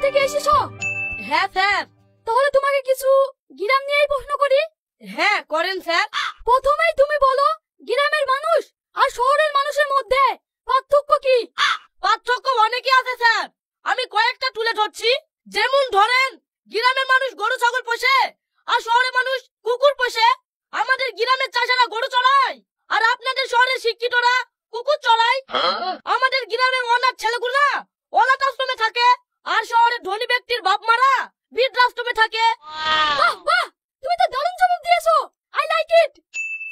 থেকে এসেছো? হ্যাঁ স্যার। তাহলে তোমাকে কিছু গ্রাম নিয়েই প্রশ্ন করি। হ্যাঁ করেন স্যার। প্রথমেই তুমি বলো, গ্রামের মানুষ আর শহরের মানুষের মধ্যে পার্থক্য কি? পার্থক্য অনেকই আছে স্যার, আমি কয়েকটা তুলে ধরছি। যেমন ধরেন, গ্রামের মানুষ গরু ছাগল পোষে আর শহরের মানুষ কুকুর পোষে। আমাদের গ্রামের চাষারা গরু চড়ায় আর আপনাদের শহরের শিক্ষিতরা কুকুর চড়ায়। আমাদের গ্রামে অনাথ ছেলেগুলা অনাথ আশ্রমে থাকে আর শহরের ধনী ব্যক্তির বাপ মারা বৃদ্ধাশ্রমে থাকে। বাহ বাহ, তুমি তো দারুণ জবাব দিয়েছো। I like it.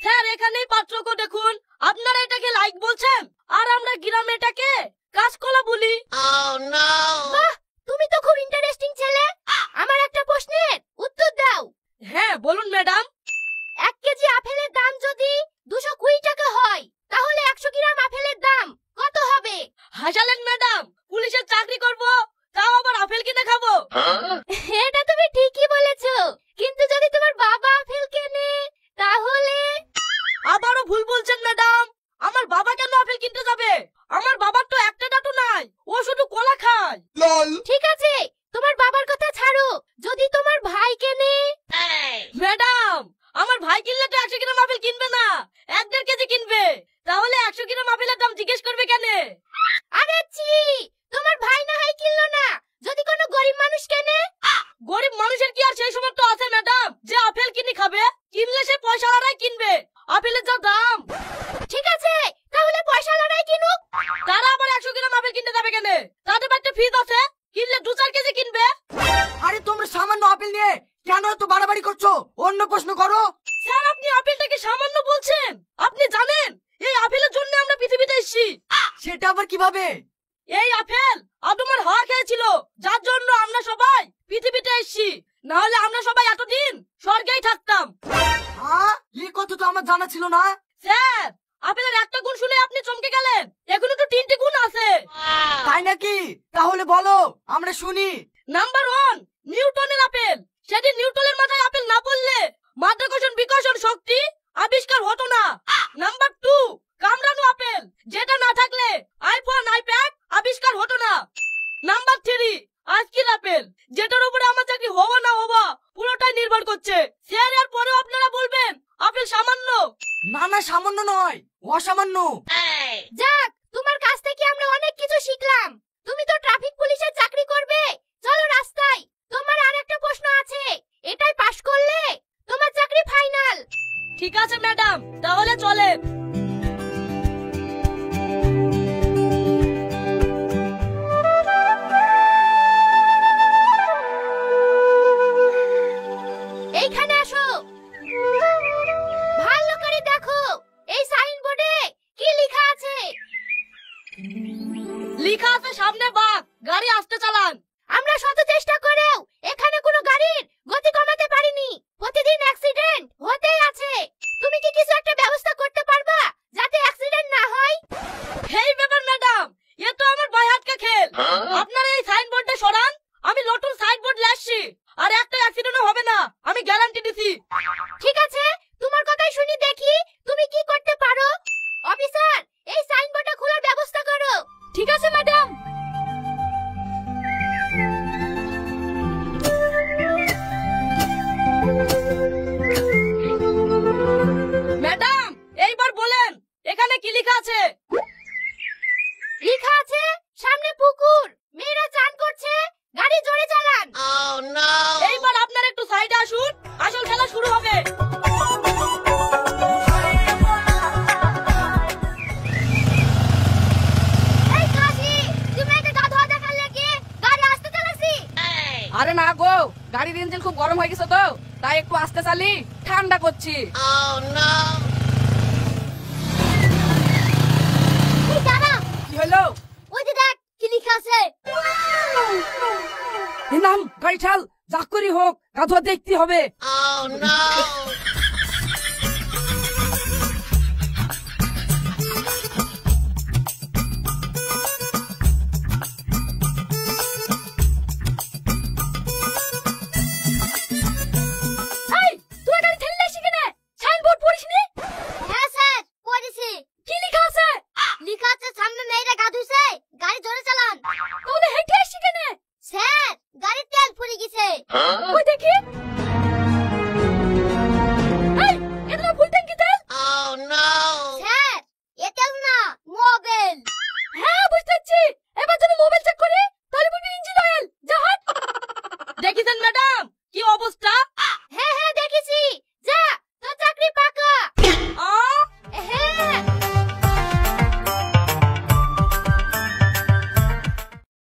স্যার এখানেই পার্থক্য দেখুন, আপনারা এটাকে লাইক বলছেন আর আমরা গ্রামে এটাকে কাঁচকলা বলি। বাহ, তুমি তো খুব ইন্টারেস্টিং ছেলে। আমার একটা প্রশ্নের উত্তর দাও। হ্যাঁ বলুন ম্যাডাম। 1 কেজি আপেলের দাম যদি 220 টাকা হয়, তাহলে 100 গ্রাম আপেলের দাম কত হবে? হাসালেন ম্যাডাম, পুলিশের চাকরি করব তাও আবার আপেল কিনে খাবো। এটা তুমি ঠিকই বলেছো, কিন্তু যদি তোমার বাবা আপেল কেনে তাহলে? আবারও ভুল বলছেন ম্যাডাম, আমার বাবা কেন আপেল কিনতে যাবে? আমার বাবার তো একটা দাঁতও নাই, ও শুধু কলা খায়। ঠিক আছে, তোমার বাবার কথা ছাড়ো, যদি তোমার ভাই কেনে? ম্যাডাম আমার ভাই কিনলে তো 100 গ্রাম আপেল কিনবে না, 1.5 কেজি কিনবে। তাহলে 100 গ্রাম আপেলের দাম জিজ্ঞেস করবে কেন? আরে ছি, তোমার ভাই না হয় কিনলো না, যদি কোনো গরিব মানুষ কেনে? গরিব মানুষের কি আর সেই সামর্থ্য আছে ম্যাডাম যে আপেল কিনে খাবে? কিনলে সে পয়সাওয়ালাই কিনবে, আপেলের যা দাম। ঠিক আছে, তাহলে পয়সাওয়ালারাই কিনুক। তারা আবার 100 গ্রাম আপেল কিনতে যাবে কেন? তাদের বাড়িতে ফিজ আছে, কিনলে 2-4 কেজি কিনবে। আরে তোমরা সামান্য আপেল নিয়ে কেন এত বাড়াবাড়ি করছো? অন্য প্রশ্ন করো। স্যার আপনি আপেলটাকে সামান্য বলছেন? আপনি জানেন এই আপেলের জন্য আমরা পৃথিবীতে এসেছি? সেটা আবার কিভাবে? এই আপেল আদমের হাওয়া খেয়েছিল, যার জন্য আমরা সবাই পৃথিবীতে এসেছি। না হলে আমরা সবাই এতদিন স্বর্গেই থাকতাম। এই কথা তো আমার জানা ছিল না। স্যার আপেলের একটা গুণ শুনে আপনি চমকে গেলেন, এখনো তো 3টে গুণ আছে। তাই নাকি? তাহলে বলো, আমরা শুনি। নাম্বার 1, নিউটনের আপেল। সেদিন নিউটনের মাথায় আপেল না পড়লে মাধ্যাকর্ষণ বিকর্ষণ শক্তি আবিষ্কার হতো না। নাম্বার 2, কামরানো আপেল, যেটা না থাকলে আইফোন আইপ্যাড আবিষ্কার হতো না। নাম্বার 3, আজকের আপেল, যেটার উপরে আমার চাকরি হওয়া না হওয়া পুরোটাই নির্ভর করছে। স্যার এর পরেও আপনারা বলবেন আপেল সামান্য? না না, সামান্য নয়, অসামান্য। যাক, তোমার কাছ থেকে আমরা অনেক কিছু শিখলাম। তুমি তো ট্রাফিক পুলিশের চাকরি করবে। চলো রাস্তায়, তোমার আরেকটা প্রশ্ন আছে, এটাই পাশ করলে তোমার চাকরি ফাইনাল। ঠিক আছে ম্যাডাম, তাহলে চলেন। এইখানে আসো, ভালো করে দেখো এই সাইনবোর্ডে কি লেখা আছে। লেখা আছে সামনে বাঘ, গাড়ি আস্তে চালান। আমরা শত চেষ্টা করেও এখানে কোনো গাড়ির গতি কমাতে পারিনি। প্রতিদিন অ্যাক্সিডেন্ট হতেই আছে। তুমি কি কিছু একটা ব্যবস্থা করতে পারবা যাতে অ্যাক্সিডেন্ট না হয়? হেই ব্যাপার ম্যাডাম, এ তো আমার বাই হাত কা খেল। আপনারা এই সাইনবোর্ডটা সরান, আমি নতুন সাইনবোর্ড লাসছি আর একটা অ্যাক্সিডেন্টও হবে না, আমি গ্যারান্টি দিছি। ঠিক আছে, তোমার কথাই শুনি দেখি তুমি কি করতে পারো। অফিসার, এই সাইনবোর্ডটা খোলার ব্যবস্থা করো। ঠিক আছে ম্যাডাম। ম্যাডাম এইবার বলেন এখানে কি লেখা আছে? লেখা আছে সামনে পুকুর, মেয়েরা চান করছে, গাড়ি জোরে চালান। এইবার আপনারা একটু সাইডে আসুন, আসল খেলা শুরু হবে। এই কাশি, তুমি একটা গা ধোয়া দেখার লেগে গাড়ি আস্তে চালাছি। আরে না গো, গাড়ির ইঞ্জিন খুব গরম হয়ে গেছে তো, তাই একটু আস্তে চালি, ঠান্ডা করছি। এই দাঁড়া, কি হলো? ওই যে দেখ কি লেখা আছে। এই নাম গাড়ি ঠাল, যা করি হোক গাধুয়া দেখতে হবে। এই, তুই গাড়ি ঠেললে শিখে সাইনবোর্ড পড়িসনি? হ্যাঁ স্যার, পড়েছি। কি লেখা আছে? লেখা আছে সামনে মেয়েরা গা ধুইছে, গাড়ি জোরে চালান। তাহলে হেঁটে আসছি কেন? স্যার ও